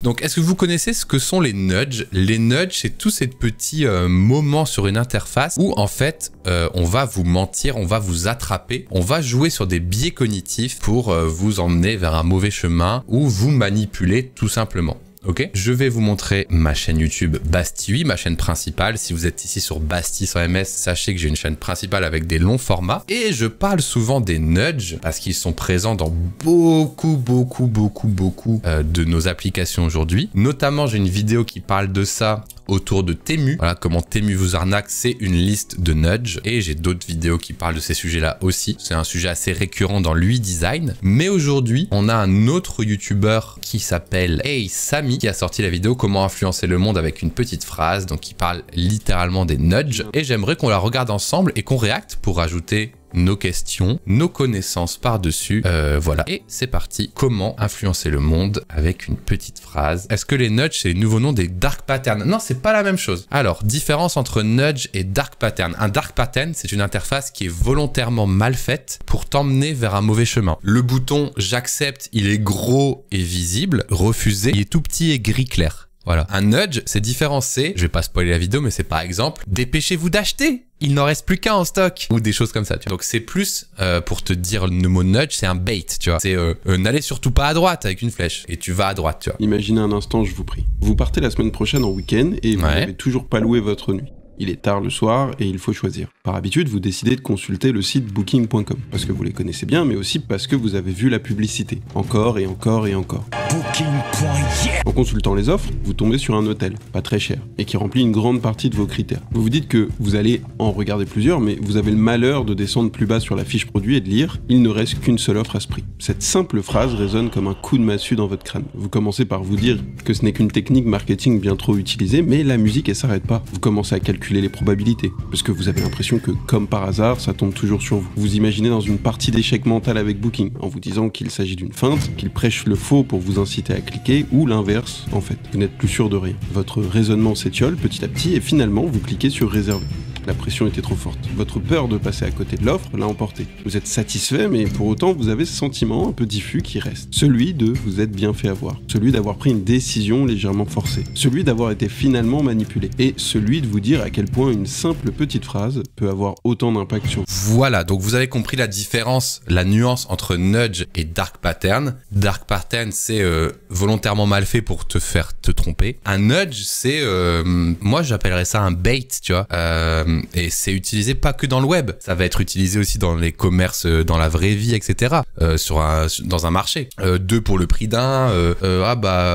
Donc, est-ce que vous connaissez ce que sont les nudges? Les nudges, c'est tous ces petits moments sur une interface où, en fait, on va vous mentir, on va vous attraper, on va jouer sur des biais cognitifs pour vous emmener vers un mauvais chemin ou vous manipuler tout simplement. Ok, je vais vous montrer ma chaîne YouTube Bastille, ma chaîne principale. Si vous êtes ici sur Bastille sans MS, sachez que j'ai une chaîne principale avec des longs formats. Et je parle souvent des nudges parce qu'ils sont présents dans beaucoup de nos applications aujourd'hui. Notamment, j'ai une vidéo qui parle de ça autour de Temu. Voilà, comment Temu vous arnaque, c'est une liste de nudges. Et j'ai d'autres vidéos qui parlent de ces sujets-là aussi. C'est un sujet assez récurrent dans l'UI design. Mais aujourd'hui, on a un autre YouTuber qui s'appelle Hey Samy qui a sorti la vidéo Comment influencer le monde avec une petite phrase. Donc, il parle littéralement des nudges. Et j'aimerais qu'on la regarde ensemble et qu'on réacte pour rajouter nos questions, nos connaissances par-dessus. Voilà. Et c'est parti. Comment influencer le monde avec une petite phrase. Est-ce que les nudges, c'est les nouveaux noms des dark patterns? Non, c'est pas la même chose. Alors, différence entre nudge et dark pattern. Un dark pattern, c'est une interface qui est volontairement mal faite pour t'emmener vers un mauvais chemin. Le bouton j'accepte, il est gros et visible. Refuser, il est tout petit et gris clair. Voilà. Un nudge, c'est différent, c'est, je vais pas spoiler la vidéo, mais c'est par exemple, dépêchez-vous d'acheter, il n'en reste plus qu'un en stock, ou des choses comme ça, tu vois. Donc c'est plus, pour te dire le mot nudge, c'est un bait, tu vois. C'est, n'allez surtout pas à droite avec une flèche, et tu vas à droite, tu vois. Imaginez un instant, je vous prie. Vous partez la semaine prochaine en week-end, et vous n'avez toujours pas loué votre nuit. Il est tard le soir et il faut choisir. Par habitude, vous décidez de consulter le site booking.com, parce que vous les connaissez bien, mais aussi parce que vous avez vu la publicité. Encore et encore et encore. Booking.yeah. En consultant les offres, vous tombez sur un hôtel, pas très cher, et qui remplit une grande partie de vos critères. Vous vous dites que vous allez en regarder plusieurs, mais vous avez le malheur de descendre plus bas sur la fiche produit et de lire « Il ne reste qu'une seule offre à ce prix ». Cette simple phrase résonne comme un coup de massue dans votre crâne. Vous commencez par vous dire que ce n'est qu'une technique marketing bien trop utilisée, mais la musique elle s'arrête pas. Vous commencez à calculer les probabilités, parce que vous avez l'impression que, comme par hasard, ça tombe toujours sur vous. Vous imaginez dans une partie d'échec mental avec Booking, en vous disant qu'il s'agit d'une feinte, qu'il prêche le faux pour vous inciter à cliquer, ou l'inverse, en fait. Vous n'êtes plus sûr de rien. Votre raisonnement s'étiole petit à petit, et finalement, vous cliquez sur réserver. La pression était trop forte. Votre peur de passer à côté de l'offre l'a emporté. Vous êtes satisfait, mais pour autant, vous avez ce sentiment un peu diffus qui reste. Celui de vous être bien fait avoir. Celui d'avoir pris une décision légèrement forcée. Celui d'avoir été finalement manipulé. Et celui de vous dire à quel point une simple petite phrase peut avoir autant d'impact sur vous. Voilà, donc vous avez compris la différence, la nuance entre nudge et dark pattern. Dark pattern, c'est volontairement mal fait pour te faire te tromper. Un nudge, c'est, moi j'appellerais ça un bait, tu vois. Et c'est utilisé pas que dans le web, ça va être utilisé aussi dans les commerces, dans la vraie vie, etc. Dans un marché. 2 pour le prix d'un,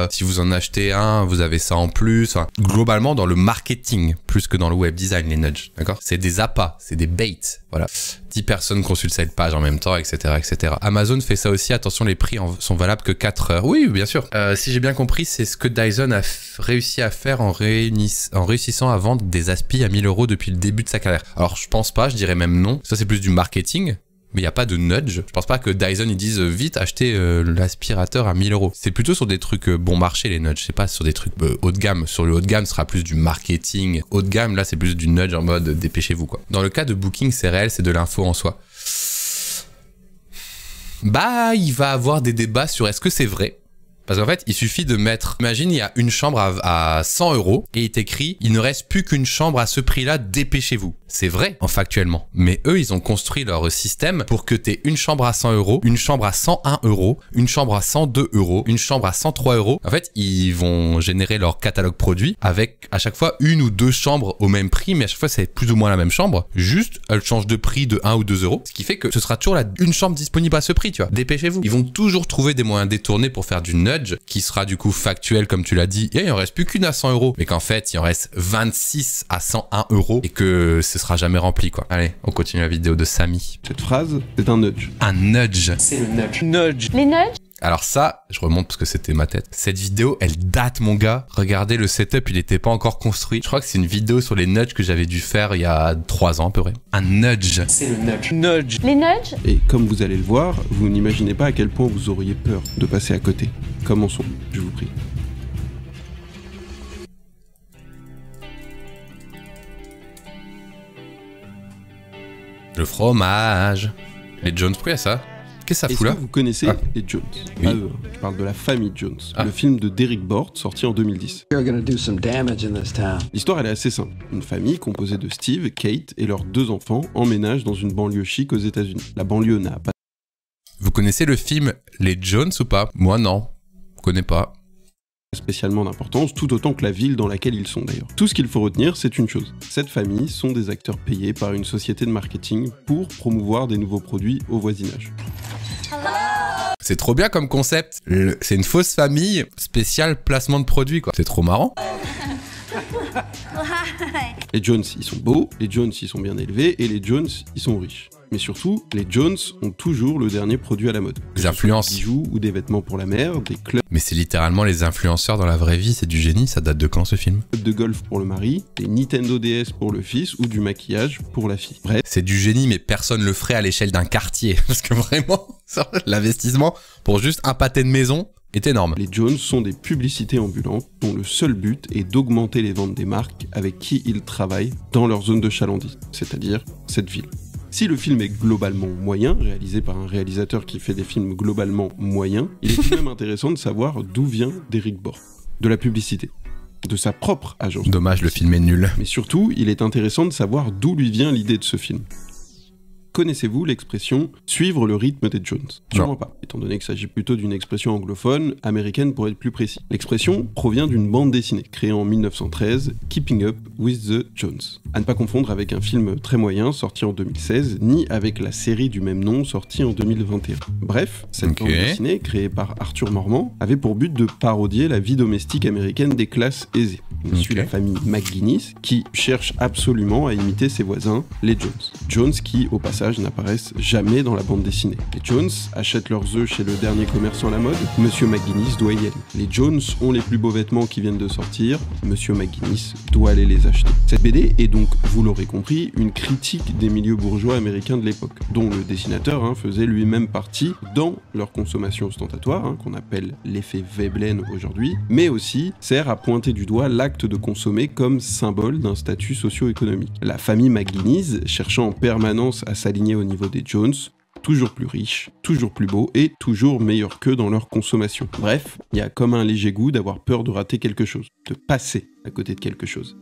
si vous en achetez un, vous avez ça en plus. Enfin, globalement, dans le marketing, plus que dans le web design, les nudges, d'accord? C'est des appâts, c'est des baits, voilà. 10 personnes consultent cette page en même temps, etc., etc. Amazon fait ça aussi, attention, les prix sont valables que 4 heures. Oui, bien sûr. Si j'ai bien compris, c'est ce que Dyson a réussi à faire en réussissant à vendre des aspis à 1000 € depuis le début de sa carrière. Alors, je pense pas, je dirais même non. Ça, c'est plus du marketing. Mais il n'y a pas de nudge. Je pense pas que Dyson ils disent vite achetez l'aspirateur à 1000 €. C'est plutôt sur des trucs bon marché les nudges. C'est pas sur des trucs haut de gamme. Sur le haut de gamme, ce sera plus du marketing. Haut de gamme, là, c'est plus du nudge en mode dépêchez-vous quoi. Dans le cas de Booking, c'est réel, c'est de l'info en soi. Bah, il va avoir des débats sur est-ce que c'est vrai. Parce qu'en fait, il suffit de mettre... Imagine, il y a une chambre à 100 € et il t'écrit « Il ne reste plus qu'une chambre à ce prix-là, dépêchez-vous ». C'est vrai, en factuellement. Mais eux, ils ont construit leur système pour que tu aies une chambre à 100 €, une chambre à 101 €, une chambre à 102 €, une chambre à 103 €. En fait, ils vont générer leur catalogue produit avec à chaque fois une ou deux chambres au même prix, mais à chaque fois, c'est plus ou moins la même chambre. Juste, elle change de prix de 1 ou 2 €. Ce qui fait que ce sera toujours une chambre disponible à ce prix, tu vois. Dépêchez-vous. Ils vont toujours trouver des moyens détournés pour faire du nudge, qui sera du coup factuel, comme tu l'as dit. Et il en reste plus qu'une à 100 €. Mais qu'en fait, il en reste 26 à 101 € et que ce sera jamais rempli, quoi. Allez, on continue la vidéo de Samy. Cette phrase, c'est un nudge. Un nudge. C'est le nudge. Nudge. Les nudges? Alors ça, je remonte parce que c'était ma tête. Cette vidéo, elle date, mon gars. Regardez, le setup, il n'était pas encore construit. Je crois que c'est une vidéo sur les nudges que j'avais dû faire il y a 3 ans à peu près. Un nudge. C'est le nudge. Nudge. Les nudges? Et comme vous allez le voir, vous n'imaginez pas à quel point vous auriez peur de passer à côté. Commençons, je vous prie. Le fromage. Les Jones, pourquoi il y a ça? Qu'est-ce que ça Est-ce fout là? que vous connaissez les Jones? Oui. Pas eux, hein. Je parle de la famille Jones. Le film de Derek Bort, sorti en 2010. L'histoire, elle est assez simple. Une famille composée de Steve, Kate et leurs 2 enfants emménagent dans une banlieue chic aux États-Unis. La banlieue n'a pas Vous connaissez le film Les Jones ou pas? Moi non, je connais pas. spécialement d'importance, tout autant que la ville dans laquelle ils sont d'ailleurs. Tout ce qu'il faut retenir, c'est une chose. Cette famille sont des acteurs payés par une société de marketing pour promouvoir des nouveaux produits au voisinage. C'est trop bien comme concept. C'est une fausse famille spéciale placement de produits, quoi. C'est trop marrant. Les Jones, ils sont beaux, les Jones, ils sont bien élevés, et les Jones, ils sont riches. Mais surtout, les Jones ont toujours le dernier produit à la mode. Les influences. Des bijoux ou des vêtements pour la mère, des clubs Mais c'est littéralement les influenceurs dans la vraie vie, c'est du génie. Ça date de quand ce film? de golf pour le mari, des Nintendo DS pour le fils ou du maquillage pour la fille. Bref, C'est du génie, mais personne le ferait à l'échelle d'un quartier. Parce que vraiment, l'investissement pour juste un pâté de maison est énorme. les Jones sont des publicités ambulantes dont le seul but est d'augmenter les ventes des marques avec qui ils travaillent dans leur zone de chalandise, c'est-à-dire cette ville. Si le film est globalement moyen, réalisé par un réalisateur qui fait des films globalement moyens, il est tout de même intéressant de savoir d'où vient Derek Bort. De la publicité. De sa propre agence. Dommage, le film est nul. Mais surtout, il est intéressant de savoir d'où lui vient l'idée de ce film. Connaissez-vous l'expression « suivre le rythme des Jones » ? Sûrement pas, étant donné qu'il s'agit plutôt d'une expression anglophone, américaine pour être plus précis. L'expression provient d'une bande dessinée créée en 1913, Keeping Up with the Jones. À ne pas confondre avec un film très moyen sorti en 2016, ni avec la série du même nom sortie en 2021. Bref, cette bande dessinée, créée par Arthur Mormand, avait pour but de parodier la vie domestique américaine des classes aisées. On suit la famille McGuinness qui cherche absolument à imiter ses voisins, les Jones. Jones qui, au passage, n'apparaissent jamais dans la bande dessinée. Les Jones achètent leurs œufs chez le dernier commerçant à la mode, Monsieur McGuinness doit y aller. Les Jones ont les plus beaux vêtements qui viennent de sortir, Monsieur McGuinness doit aller les acheter. Cette BD est donc, vous l'aurez compris, une critique des milieux bourgeois américains de l'époque, dont le dessinateur faisait lui-même partie dans leur consommation ostentatoire, qu'on appelle l'effet Veblen aujourd'hui, mais aussi sert à pointer du doigt l'acte de consommer comme symbole d'un statut socio-économique. La famille McGuinness, cherchant en permanence à s'aligner au niveau des Jones, toujours plus riches, toujours plus beaux et toujours meilleurs qu'eux dans leur consommation. Bref, il y a comme un léger goût d'avoir peur de rater quelque chose, de passer à côté de quelque chose.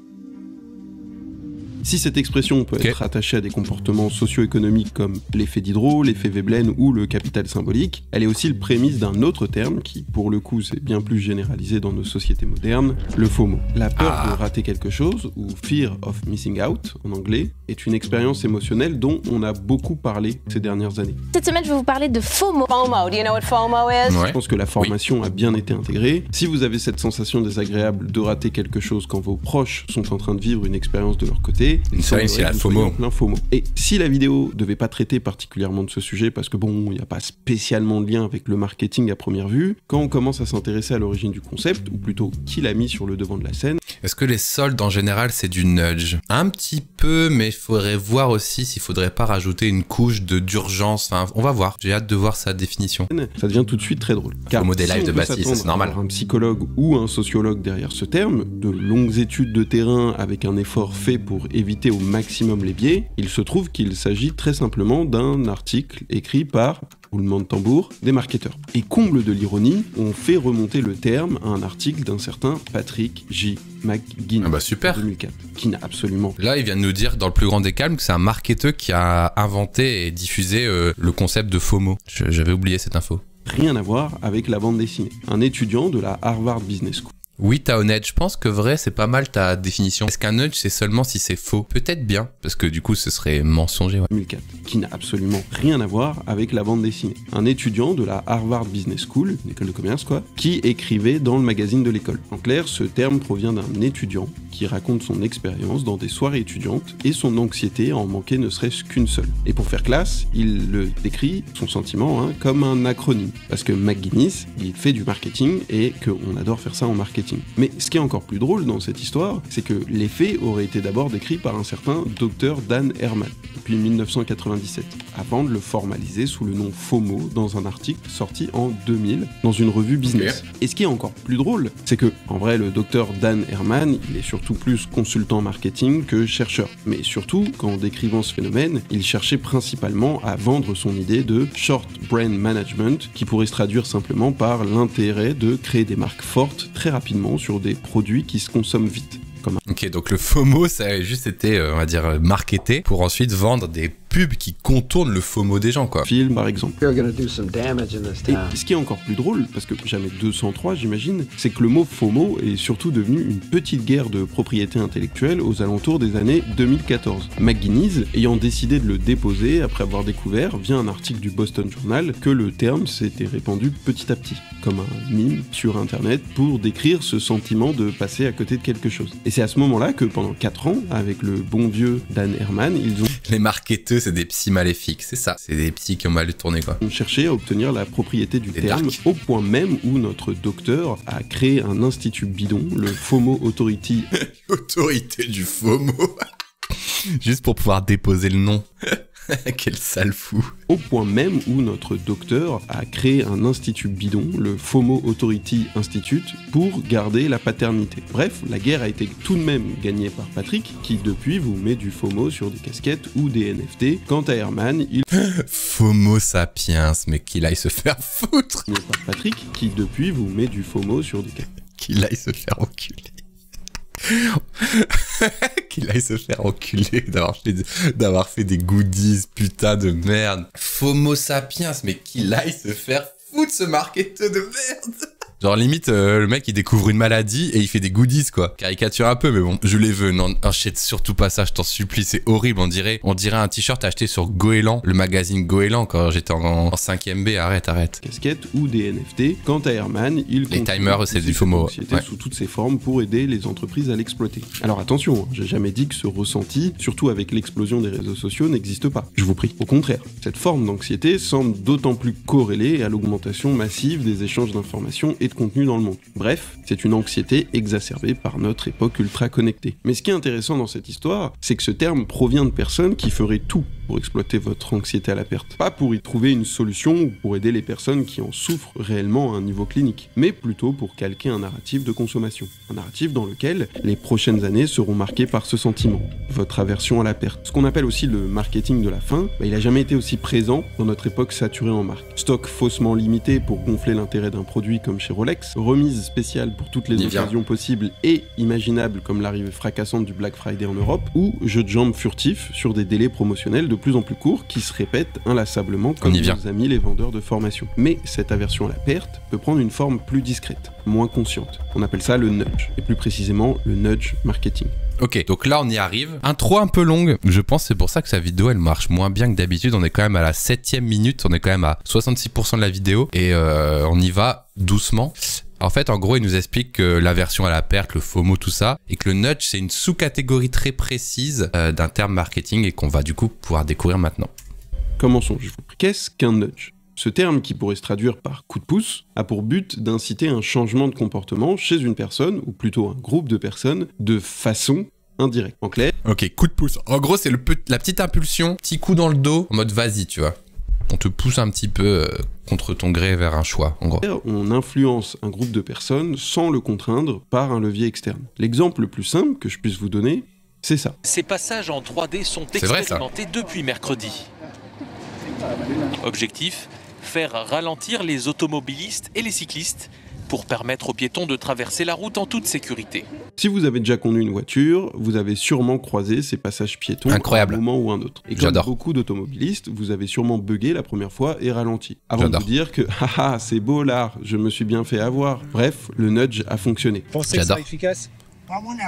Si cette expression peut être attachée à des comportements socio-économiques comme l'effet Diderot, l'effet Veblen ou le capital symbolique, elle est aussi le prémisse d'un autre terme qui, pour le coup, c'est bien plus généralisé dans nos sociétés modernes, le FOMO. La peur de rater quelque chose, ou Fear of Missing Out en anglais, est une expérience émotionnelle dont on a beaucoup parlé ces dernières années. Cette semaine, je vais vous parler de FOMO. FOMO, do you know what FOMO is? Je pense que la formation a bien été intégrée. Si vous avez cette sensation désagréable de rater quelque chose quand vos proches sont en train de vivre une expérience de leur côté, c'est la FOMO. Plein FOMO. Et si la vidéo devait pas traiter particulièrement de ce sujet, parce que bon, il n'y a pas spécialement de lien avec le marketing à première vue, quand on commence à s'intéresser à l'origine du concept, ou plutôt qui l'a mis sur le devant de la scène... Est-ce que les soldes en général c'est du nudge? Un petit peu, mais il faudrait voir aussi s'il faudrait pas rajouter une couche d'urgence. Enfin, on va voir. J'ai hâte de voir sa définition. Ça devient tout de suite très drôle. Car FOMO des si lives on de peut Baptiste, s'attendre c'est normal. à avoir un psychologue ou un sociologue derrière ce terme, de longues études de terrain avec un effort fait pour éviter au maximum les biais, il se trouve qu'il s'agit très simplement d'un article écrit par, roulement de tambour, des marketeurs. Et comble de l'ironie, on fait remonter le terme à un article d'un certain Patrick J. McGuinness, Ah bah super. 2004, qui n'a absolument... Là, il vient de nous dire dans le plus grand des calmes que c'est un marketeur qui a inventé et diffusé le concept de FOMO. J'avais oublié cette info. rien à voir avec la bande dessinée. Un étudiant de la Harvard Business School. Oui, t'as honnête. Je pense que vrai, c'est pas mal ta définition. Est-ce qu'un nudge, c'est seulement si c'est faux? Peut-être bien, parce que du coup, ce serait mensonger. Ouais. 2004, qui n'a absolument rien à voir avec la bande dessinée. Un étudiant de la Harvard Business School, une école de commerce quoi, qui écrivait dans le magazine de l'école. En clair, ce terme provient d'un étudiant qui raconte son expérience dans des soirées étudiantes et son anxiété à en manquer ne serait-ce qu'une seule. Et pour faire classe, il le décrit, son sentiment, comme un acronyme. Parce que McGuinness, il fait du marketing et qu'on adore faire ça en marketing. marketing. Mais ce qui est encore plus drôle dans cette histoire, c'est que les faits auraient été d'abord décrits par un certain Dr Dan Herman depuis 1997, avant de le formaliser sous le nom FOMO dans un article sorti en 2000 dans une revue business. Et ce qui est encore plus drôle, c'est que, en vrai, le Dr Dan Herman, il est surtout plus consultant marketing que chercheur. Mais surtout, qu'en décrivant ce phénomène, il cherchait principalement à vendre son idée de short brand management, qui pourrait se traduire simplement par l'intérêt de créer des marques fortes très rapidement sur des produits qui se consomment vite. Ok, donc le FOMO, ça a juste été, on va dire, marketé pour ensuite vendre des pubs qui contournent le FOMO des gens, quoi. Film, par exemple. You're gonna do some damage in this town. Et ce qui est encore plus drôle, parce que jamais 203, j'imagine, c'est que le mot FOMO est surtout devenu une petite guerre de propriété intellectuelle aux alentours des années 2014. McGuinness ayant décidé de le déposer après avoir découvert, via un article du Boston Journal, que le terme s'était répandu petit à petit, comme un meme sur Internet, pour décrire ce sentiment de passer à côté de quelque chose. Et c'est à ce moment-là que pendant 4 ans, avec le bon vieux Dan Herman, ils ont... Les marketeurs, c'est des psys maléfiques, c'est ça. C'est des psys qui ont mal tourné, quoi. On cherchait à obtenir la propriété du terme, dark. au point même où notre docteur a créé un institut bidon, le FOMO Authority. Autorité du FOMO. Juste pour pouvoir déposer le nom. Quel sale fou. Au point même où notre docteur a créé un institut bidon, le FOMO Authority Institute, pour garder la paternité. Bref, la guerre a été tout de même gagnée par Patrick, qui depuis vous met du FOMO sur des casquettes ou des NFT. Quant à Herman, il... FOMO sapiens, mais qu'il aille se faire foutre. Par Patrick, qui depuis vous met du FOMO sur des casquettes. Qu'il aille se faire enculer. Qu'il aille se faire enculer d'avoir fait des goodies, putain de merde. FOMO sapiens, mais qu'il aille se faire foutre, ce marketeur de merde. Genre limite, le mec il découvre une maladie et il fait des goodies, quoi. Caricature un peu, mais bon, je les veux. Non, achète surtout pas ça, je t'en supplie, c'est horrible. On dirait un t-shirt acheté sur Goéland, le magazine Goéland, quand j'étais en 5ème B. Arrête. Casquettes ou des NFT. Quant à Herman, il... Les timers, c'est du FOMO. Ouais. Sous toutes ses formes pour aider les entreprises à l'exploiter. Alors attention, j'ai jamais dit que ce ressenti, surtout avec l'explosion des réseaux sociaux, n'existe pas. Je vous prie. Au contraire, cette forme d'anxiété semble d'autant plus corrélée à l'augmentation massive des échanges d'informations et de contenu dans le monde. Bref, c'est une anxiété exacerbée par notre époque ultra connectée. Mais ce qui est intéressant dans cette histoire, c'est que ce terme provient de personnes qui feraient tout pour exploiter votre anxiété à la perte. Pas pour y trouver une solution ou pour aider les personnes qui en souffrent réellement à un niveau clinique, mais plutôt pour calquer un narratif de consommation. Un narratif dans lequel les prochaines années seront marquées par ce sentiment, votre aversion à la perte. Ce qu'on appelle aussi le marketing de la faim, il a jamais été aussi présent dans notre époque saturée en marques. Stock faussement limité pour gonfler l'intérêt d'un produit comme chez Rolex, remise spéciale pour toutes les occasions possibles et imaginables comme l'arrivée fracassante du Black Friday en Europe, ou jeux de jambes furtifs sur des délais promotionnels de plus en plus courts qui se répètent inlassablement comme nos amis les vendeurs de formation. Mais cette aversion à la perte peut prendre une forme plus discrète, moins consciente. On appelle ça le nudge, et plus précisément le nudge marketing. Ok, donc là on y arrive. Intro un peu longue, je pense c'est pour ça que sa vidéo elle marche moins bien que d'habitude. On est quand même à la 7ème minute, on est quand même à 66% de la vidéo et on y va doucement. En fait, en gros, il nous explique que l'aversion à la perte, le FOMO, tout ça, et que le nudge, c'est une sous-catégorie très précise d'un terme marketing et qu'on va du coup pouvoir découvrir maintenant. Commençons. Qu'est-ce qu'un nudge ? Ce terme, qui pourrait se traduire par coup de pouce, a pour but d'inciter un changement de comportement chez une personne, ou plutôt un groupe de personnes, de façon indirecte. En clair... Ok, coup de pouce. En gros, c'est la petite impulsion, petit coup dans le dos, en mode vas-y, tu vois. On te pousse un petit peu contre ton gré vers un choix, en gros. On influence un groupe de personnes sans le contraindre par un levier externe. L'exemple le plus simple que je puisse vous donner, c'est ça. Ces passages en 3D sont expérimentés depuis mercredi. Objectif, faire ralentir les automobilistes et les cyclistes pour permettre aux piétons de traverser la route en toute sécurité. Si vous avez déjà conduit une voiture, vous avez sûrement croisé ces passages piétons à un moment ou un autre. Et comme beaucoup d'automobilistes, vous avez sûrement bugué la première fois et ralenti. Avant de vous dire que « haha, c'est beau l'art, je me suis bien fait avoir ». Bref, le nudge a fonctionné. Pensez que c'est efficace ?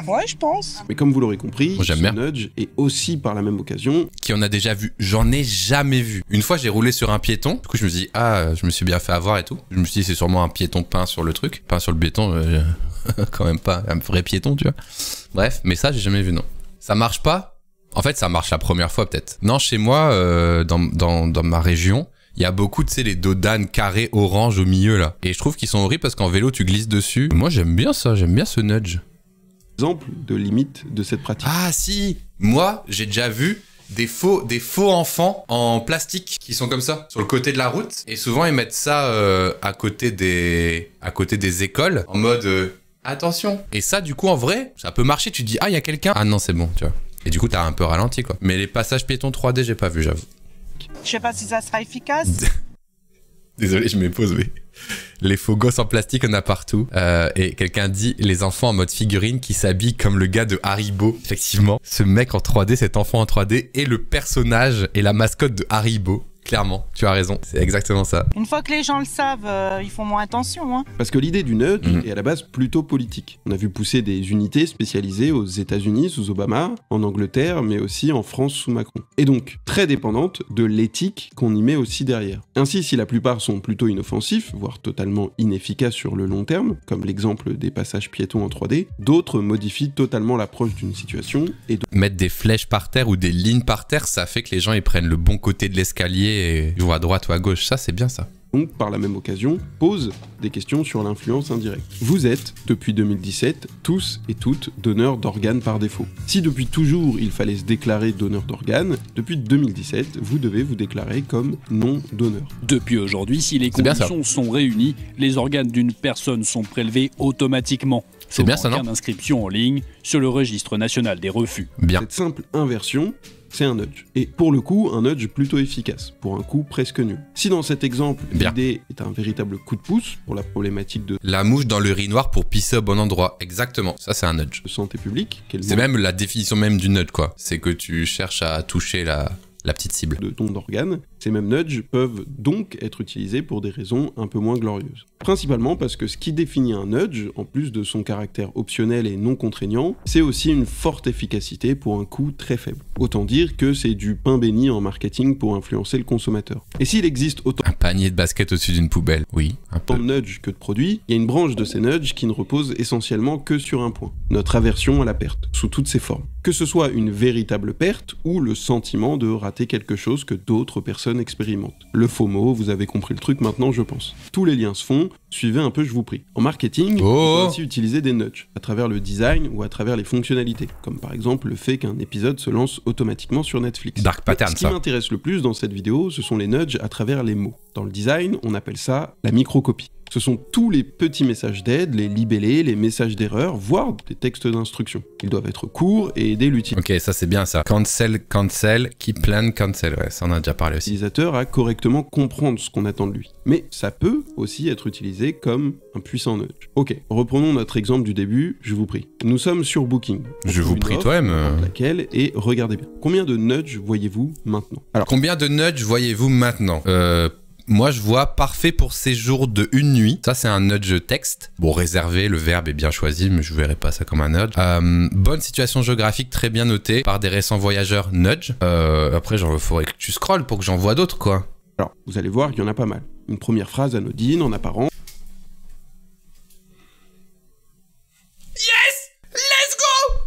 Ouais, je pense. Mais comme vous l'aurez compris, ce nudge est aussi par la même occasion... Qui en a déjà vu. J'en ai jamais vu. Une fois, j'ai roulé sur un piéton. Du coup, je me suis dit, ah, je me suis bien fait avoir et tout. Je me suis dit, c'est sûrement un piéton peint sur le truc. Peint sur le béton, quand même pas un vrai piéton, tu vois. Bref, mais ça, j'ai jamais vu, non. Ça marche pas ? En fait, ça marche la première fois, peut-être. Non, chez moi, dans ma région, Il y a beaucoup, tu sais, les dodanes carrés orange au milieu, là. Et je trouve qu'ils sont horribles parce qu'en vélo, tu glisses dessus. Moi, j'aime bien ça, j'aime bien ce nudge. Exemple de limite de cette pratique. Ah si, moi, j'ai déjà vu des faux enfants en plastique qui sont comme ça, sur le côté de la route. Et souvent, ils mettent ça à côté des écoles, en mode attention. Et ça, du coup, en vrai, ça peut marcher. Tu te dis, ah, il y a quelqu'un. Ah non, c'est bon, tu vois. Et du coup, t'as un peu ralenti, quoi. Mais les passages piétons 3D, j'ai pas vu, j'avoue. Je sais pas si ça sera efficace. Désolé, je m'épose, mais les faux gosses en plastique, on a partout. Et quelqu'un dit les enfants en mode figurine qui s'habillent comme le gars de Haribo. Effectivement, ce mec en 3D, cet enfant en 3D, est le personnage et la mascotte de Haribo. Clairement, tu as raison, c'est exactement ça. Une fois que les gens le savent, ils font moins attention. Hein. Parce que l'idée du nudge est à la base plutôt politique. On a vu pousser des unités spécialisées aux États-Unis sous Obama, en Angleterre, mais aussi en France sous Macron. Et donc très dépendante de l'éthique qu'on y met aussi derrière. Ainsi, si la plupart sont plutôt inoffensifs, voire totalement inefficaces sur le long terme, comme l'exemple des passages piétons en 3D, d'autres modifient totalement l'approche d'une situation et mettre des flèches par terre ou des lignes par terre, ça fait que les gens ils prennent le bon côté de l'escalier et jouent à droite ou à gauche. Ça, c'est bien ça. Donc, par la même occasion, pose des questions sur l'influence indirecte. Vous êtes, depuis 2017, tous et toutes donneurs d'organes par défaut. Si depuis toujours il fallait se déclarer donneur d'organes, depuis 2017, vous devez vous déclarer comme non-donneur. Depuis aujourd'hui, si les conditions sont réunies, les organes d'une personne sont prélevés automatiquement. C'est bien ça, non ? D'inscription en ligne sur le registre national des refus. Bien. Cette simple inversion, c'est un nudge. Et pour le coup, un nudge plutôt efficace, pour un coup presque nul. Si dans cet exemple, l'idée est un véritable coup de pouce pour la problématique de la mouche dans l'urinoir pour pisser au bon endroit, exactement, ça c'est un nudge. De santé publique. C'est même la définition même du nudge, quoi. C'est que tu cherches à toucher la petite cible. De don d'organes, ces mêmes nudges peuvent donc être utilisés pour des raisons un peu moins glorieuses. Principalement parce que ce qui définit un nudge, en plus de son caractère optionnel et non contraignant, c'est aussi une forte efficacité pour un coût très faible. Autant dire que c'est du pain béni en marketing pour influencer le consommateur. Et s'il existe autant un panier de basket au-dessus d'une poubelle, oui, un peu. Tant de nudges que de produits, il y a une branche de ces nudges qui ne repose essentiellement que sur un point, notre aversion à la perte, sous toutes ses formes. Que ce soit une véritable perte ou le sentiment de rater quelque chose que d'autres personnes expérimentent. Le FOMO, vous avez compris le truc maintenant, je pense. Tous les liens se font, suivez un peu, je vous prie. En marketing, on peut aussi utiliser des nudges, à travers le design ou à travers les fonctionnalités, comme par exemple le fait qu'un épisode se lance automatiquement sur Netflix. Dark pattern, ça. Ce qui m'intéresse le plus dans cette vidéo, ce sont les nudges à travers les mots. Dans le design, on appelle ça la microcopie. Ce sont tous les petits messages d'aide, les libellés, les messages d'erreur, voire des textes d'instruction. Ils doivent être courts et aider l'utilisateur. Ok, ça c'est bien ça. Cancel, keep plan, cancel. Ouais, ça on a déjà parlé aussi. L'utilisateur à correctement comprendre ce qu'on attend de lui. Mais ça peut aussi être utilisé comme un puissant nudge. Ok, reprenons notre exemple du début, je vous prie. Nous sommes sur Booking. Je vous prie toi-même. Laquelle, et regardez bien. Combien de nudges voyez-vous maintenant ? Alors, combien de nudges voyez-vous maintenant ? Moi, je vois parfait pour séjour de une nuit. Ça, c'est un nudge texte. Bon, réservé, le verbe est bien choisi, mais je verrai pas ça comme un nudge. Bonne situation géographique, très bien notée par des récents voyageurs nudge. Après, genre, il faudrait que tu scrolles pour que j'en vois d'autres, quoi. Alors, vous allez voir qu'il y en a pas mal. Une première phrase anodine, en apparence. Yes! Let's go!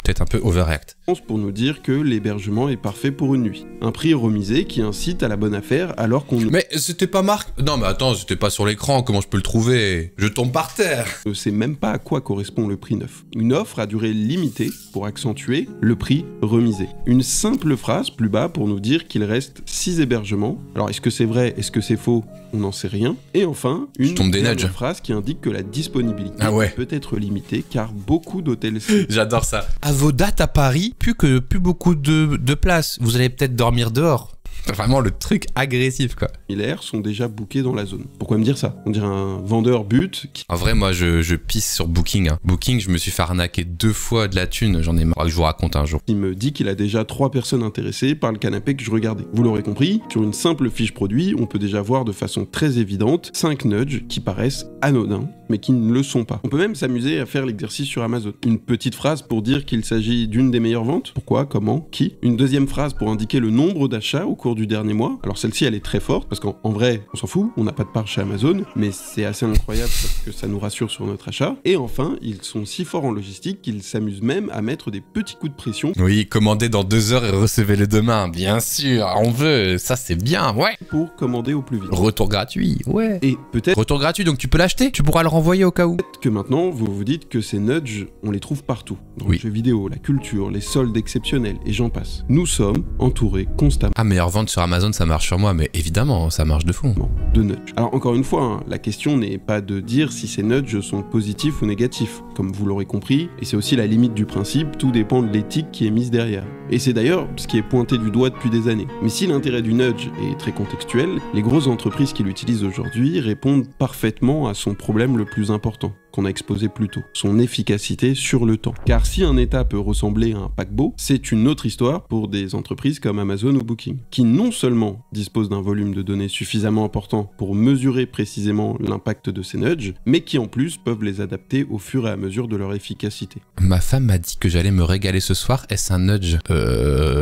Peut-être un peu overreact. Pour nous dire que l'hébergement est parfait pour une nuit. Un prix remisé qui incite à la bonne affaire alors qu'on... Mais c'était pas marqué... Non mais attends, c'était pas sur l'écran, comment je peux le trouver? Je tombe par terre. Ne sait même pas à quoi correspond le prix neuf. Une offre à durée limitée pour accentuer le prix remisé. Une simple phrase plus bas pour nous dire qu'il reste 6 hébergements. Alors est-ce que c'est vrai, est-ce que c'est faux? On n'en sait rien. Et enfin, une dernière phrase qui indique que la disponibilité peut être limitée car beaucoup d'hôtels... J'adore ça. À vos dates à Paris, plus beaucoup de place. Vous allez peut-être dormir dehors. Vraiment le truc agressif, quoi. Similaires sont déjà bookés dans la zone. Pourquoi me dire ça? On dirait un vendeur but qui... En vrai, moi, je pisse sur Booking. Hein. Booking, je me suis fait arnaquer 2 fois de la thune. J'en ai marre que je vous raconte un jour. Il me dit qu'il a déjà 3 personnes intéressées par le canapé que je regardais. Vous l'aurez compris, sur une simple fiche produit, on peut déjà voir de façon très évidente 5 nudges qui paraissent anodins, mais qui ne le sont pas. On peut même s'amuser à faire l'exercice sur Amazon. Une petite phrase pour dire qu'il s'agit d'une des meilleures ventes. Pourquoi? Comment? Qui? Une deuxième phrase pour indiquer le nombre d'achats au cours du dernier mois. Alors celle-ci, elle est très forte, parce qu'en vrai, on s'en fout, on n'a pas de part chez Amazon, mais c'est assez incroyable parce que ça nous rassure sur notre achat. Et enfin, ils sont si forts en logistique qu'ils s'amusent même à mettre des petits coups de pression. Oui, commandez dans 2 heures et recevez-le demain, bien sûr, on veut, ça c'est bien, ouais. Pour commander au plus vite. Retour gratuit, ouais. Et peut-être... Retour gratuit, donc tu peux l'acheter, tu pourras le renvoyer au cas où. Peut-être que maintenant, vous vous dites que ces nudges, on les trouve partout. Dans oui. les jeux vidéo, la culture, les soldes exceptionnels, et j'en passe. Nous sommes entourés constamment. Ah, meilleure vente sur Amazon, ça marche sur moi, mais évidemment, ça marche de fond. De nudges. Alors encore une fois, hein, la question n'est pas de dire si ces nudges sont positifs ou négatifs, comme vous l'aurez compris, et c'est aussi la limite du principe, tout dépend de l'éthique qui est mise derrière. Et c'est d'ailleurs ce qui est pointé du doigt depuis des années. Mais si l'intérêt du nudge est très contextuel, les grosses entreprises qui l'utilisent aujourd'hui répondent parfaitement à son problème le plus important, qu'on a exposé plus tôt, son efficacité sur le temps. Car si un état peut ressembler à un paquebot, c'est une autre histoire pour des entreprises comme Amazon ou Booking, qui non seulement disposent d'un volume de données suffisamment important pour mesurer précisément l'impact de ces nudges, mais qui en plus peuvent les adapter au fur et à mesure de leur efficacité. Ma femme m'a dit que j'allais me régaler ce soir, est-ce un nudge?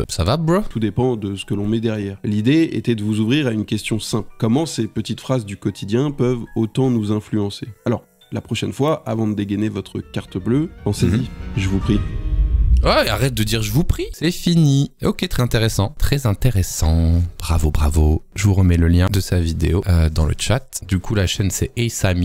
Ça va, bro? Tout dépend de ce que l'on met derrière. L'idée était de vous ouvrir à une question simple. Comment ces petites phrases du quotidien peuvent autant nous influencer? Alors, la prochaine fois, avant de dégainer votre carte bleue, pensez-y, je vous prie. Ouais, arrête de dire je vous prie, c'est fini. Ok, très intéressant. Très intéressant. Bravo, bravo. Je vous remets le lien de sa vidéo dans le chat. Du coup, la chaîne c'est Asami.